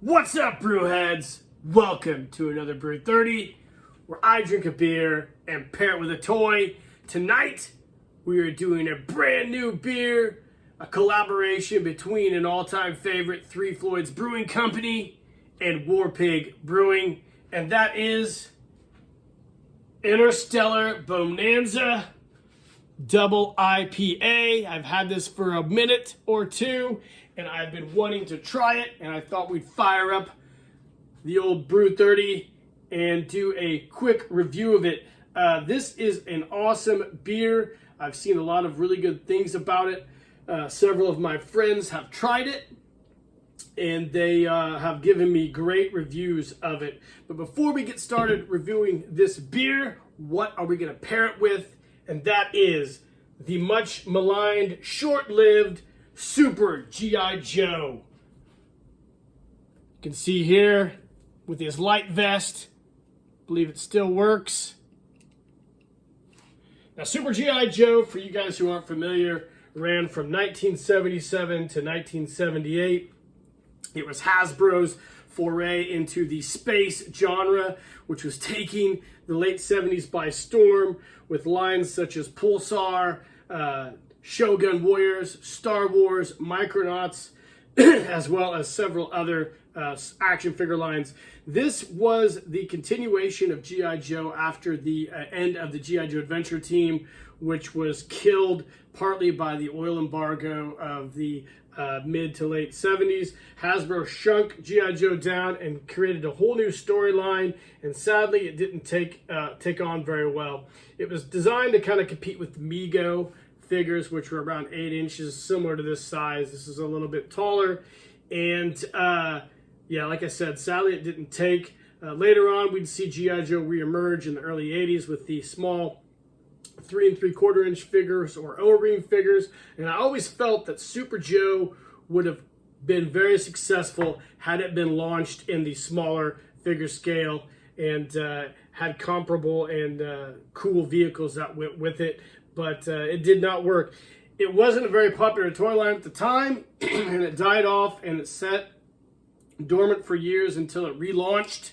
What's up, brewheads? Welcome to another Brewthirty, where I drink a beer and pair it with a toy. Tonight, we are doing a brand new beer, a collaboration between an all-time favorite, Three Floyds Brewing Company, and Warpig Brewing, and that is Interstellar Bonanza Double IPA. I've had this for a minute or two, and I've been wanting to try it, and I thought we'd fire up the old Brewthirty and do a quick review of it. This is an awesome beer. I've seen a lot of really good things about it. Several of my friends have tried it, and they have given me great reviews of it. But before we get started reviewing this beer, what are we going to pair it with? And that is the much maligned, short-lived Super G.I. Joe. You can see here with his light vest, I believe it still works. Now, Super G.I. Joe, for you guys who aren't familiar, ran from 1977 to 1978. It was Hasbro's foray into the space genre, which was taking the late 70s by storm with lines such as Pulsar, Shogun Warriors, Star Wars, Micronauts, as well as several other action figure lines. This was the continuation of G.I. Joe after the end of the G.I. Joe Adventure Team, which was killed partly by the oil embargo of the mid to late 70s. Hasbro shrunk G.I. Joe down and created a whole new storyline, and sadly it didn't take on very well. It was designed to kind of compete with the Mego figures, which were around 8 inches, similar to this size. This is a little bit taller, and yeah, like I said, sadly it didn't take. Later on, we'd see G.I. Joe reemerge in the early 80s with the small 3 3/4 inch figures or O-ring figures, and I always felt that Super Joe would have been very successful had it been launched in the smaller figure scale and had comparable and cool vehicles that went with it, but it did not work. It wasn't a very popular toy line at the time, and it died off and it sat dormant for years until it relaunched,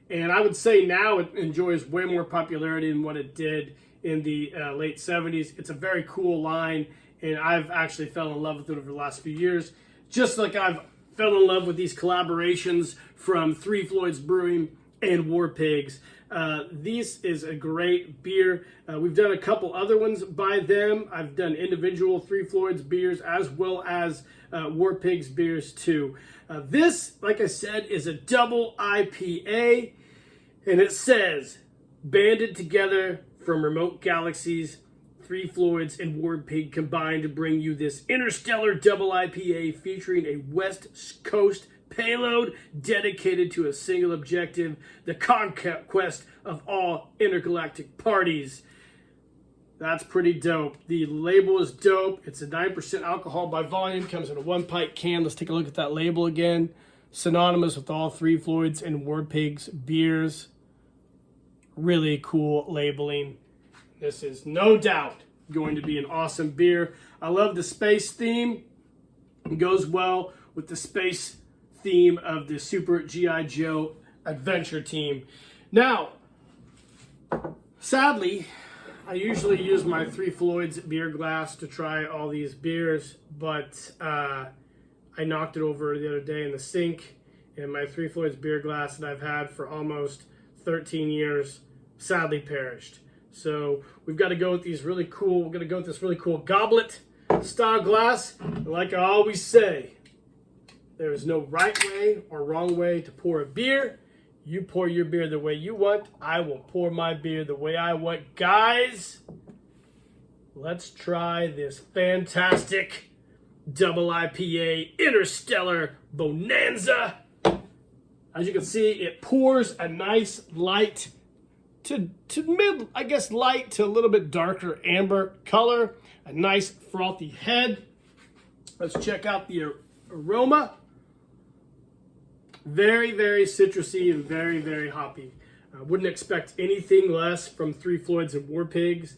and I would say now it enjoys way more popularity than what it did in the late 70s. It's a very cool line, and I've actually fell in love with it over the last few years, just like I've fell in love with these collaborations from Three Floyds Brewing and Warpigs. This is a great beer. We've done a couple other ones by them. I've done individual Three Floyds beers as well as Warpigs beers too. This, like I said, is a double IPA, and it says, banded together from remote galaxies, Three Floyds and Warpig combined to bring you this Interstellar Double IPA featuring a West Coast payload dedicated to a single objective, the conquest of all intergalactic parties. That's pretty dope. The label is dope. It's a 9% alcohol by volume, comes in a 1-pint can. Let's take a look at that label again. Synonymous with all Three Floyds and Warpigs beers. Really cool labeling. This is no doubt going to be an awesome beer. I love the space theme. It goes well with the space theme of the Super G.I. Joe Adventure Team. Now, sadly, I usually use my Three Floyds beer glass to try all these beers, but I knocked it over the other day in the sink, and my Three Floyds beer glass that I've had for almost 13 years sadly perished. So we've got to go with these really cool, we're going to go with this really cool goblet style glass. And like I always say, there is no right way or wrong way to pour a beer. You pour your beer the way you want. I will pour my beer the way I want. Guys, let's try this fantastic double IPA Interstellar Bonanza. As you can see, it pours a nice light to mid, I guess light to a little bit darker amber color. A nice frothy head. Let's check out the aroma. Very, very citrusy and very, very hoppy. I wouldn't expect anything less from Three Floyds and Warpigs.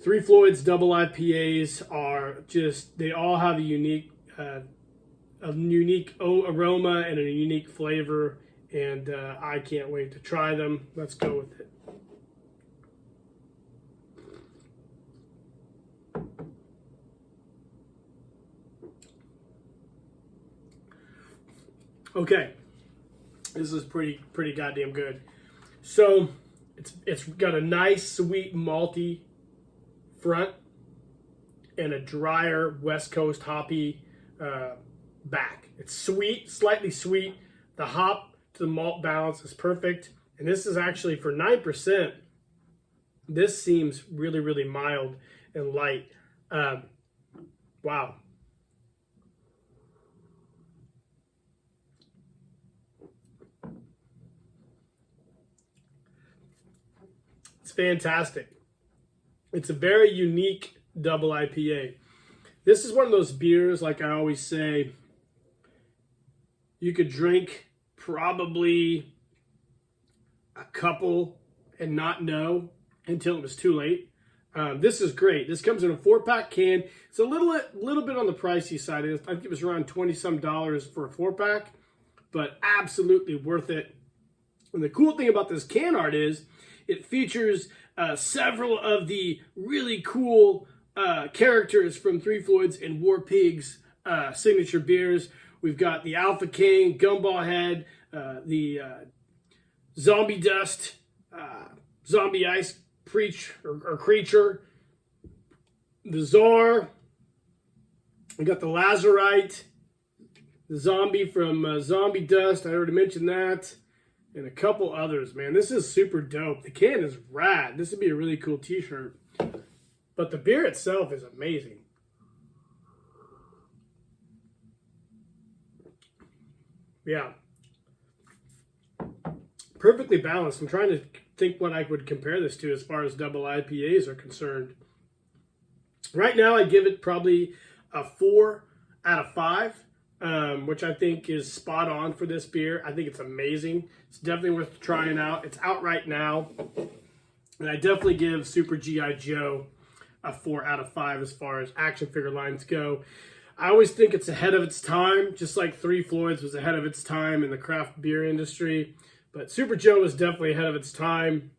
Three Floyds double IPAs are just, they all have a unique a unique aroma and a unique flavor, and I can't wait to try them. Let's go with it. Okay, this is pretty goddamn good. So it's got a nice sweet malty front and a drier West Coast hoppy back. It's sweet, slightly sweet. The hop to the malt balance is perfect, and this is actually for 9%. This seems really mild and light. Wow. It's fantastic. It's a very unique double IPA. This is one of those beers, like I always say, you could drink probably a couple and not know until it was too late. This is great. This comes in a 4-pack can. It's a little bit on the pricey side. I think it was around $20-some for a 4-pack, but absolutely worth it. And the cool thing about this can art is it features several of the really cool characters from Three Floyds and Warpig's signature beers. We've got the Alpha King, Gumball Head, the Zombie Dust, Zombie Ice Creature, the Czar. We got the Lazarite, the Zombie from Zombie Dust. I already mentioned that. And a couple others, man. This is super dope. The can is rad. This would be a really cool t-shirt. But the beer itself is amazing. Yeah. Perfectly balanced. I'm trying to think what I would compare this to as far as double IPAs are concerned. Right now, I give it probably a 4 out of 5. Which I think is spot on for this beer. I think it's amazing. It's definitely worth trying out. It's out right now. And I definitely give Super G.I. Joe a 4 out of 5 as far as action figure lines go. I always think it's ahead of its time, just like Three Floyds was ahead of its time in the craft beer industry. But Super Joe is definitely ahead of its time.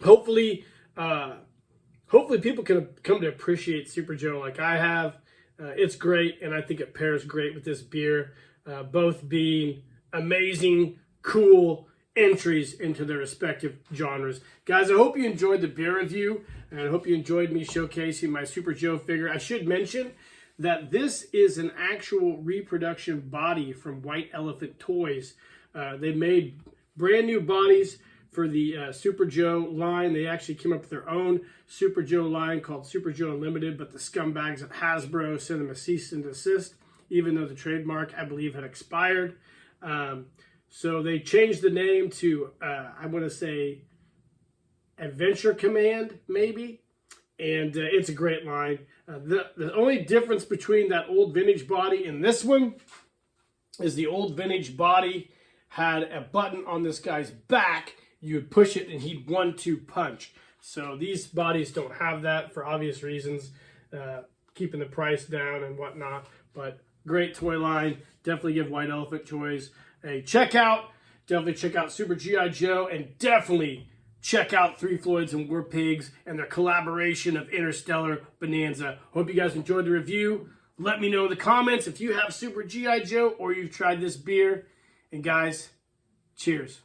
Hopefully people can come to appreciate Super Joe like I have. It's great, and I think it pairs great with this beer, both being amazing, cool entries into their respective genres. Guys, I hope you enjoyed the beer review, and I hope you enjoyed me showcasing my Super Joe figure. I should mention that this is an actual reproduction body from White Elephant Toys. They made brand new bodies for the Super Joe line. They actually came up with their own Super Joe line called Super Joe Unlimited, but the scumbags at Hasbro sent them a cease and desist, even though the trademark, I believe, had expired. So they changed the name to, I want to say, Adventure Command, maybe. And it's a great line. The only difference between that old vintage body and this one is the old vintage body had a button on this guy's back. You would push it and he'd 1-2 punch. So these bodies don't have that for obvious reasons, keeping the price down and whatnot. But great toy line. Definitely give White Elephant Toys a check out. Definitely check out Super G.I. Joe, and definitely check out Three Floyds and Warpigs and their collaboration of Interstellar, Bonanza. Hope you guys enjoyed the review. Let me know in the comments if you have Super G.I. Joe or you've tried this beer. And guys, cheers.